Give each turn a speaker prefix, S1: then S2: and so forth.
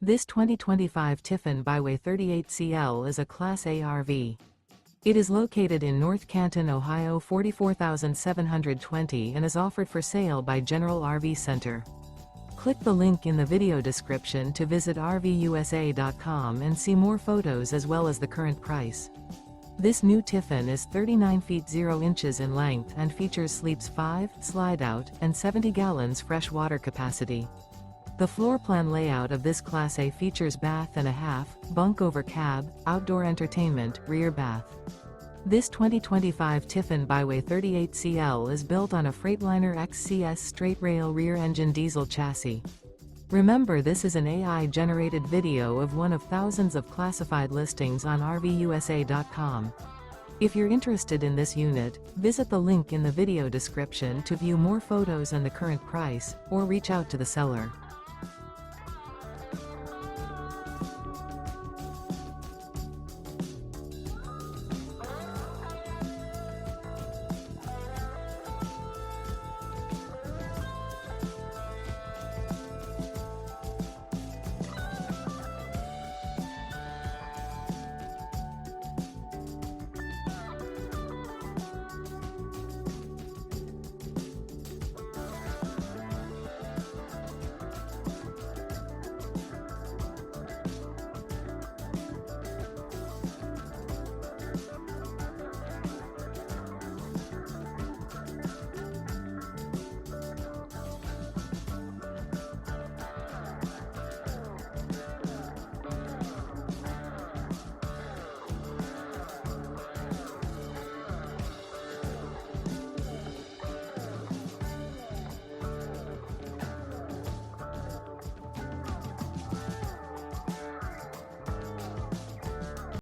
S1: This 2025 Tiffin Byway 38CL is a Class A RV. It is located in North Canton, Ohio 44720 and is offered for sale by General RV Center. Click the link in the video description to visit RVUSA.com and see more photos as well as the current price. This new Tiffin is 39 feet 0 inches in length and features sleeps 5, slide-out, and 70 gallons fresh water capacity. The floor plan layout of this Class A features bath and a half, bunk over cab, outdoor entertainment, rear bath. This 2025 Tiffin Byway 38CL is built on a Freightliner XCS straight rail rear engine diesel chassis. Remember, this is an AI-generated video of one of thousands of classified listings on RVUSA.com. If you're interested in this unit, visit the link in the video description to view more photos and the current price, or reach out to the seller.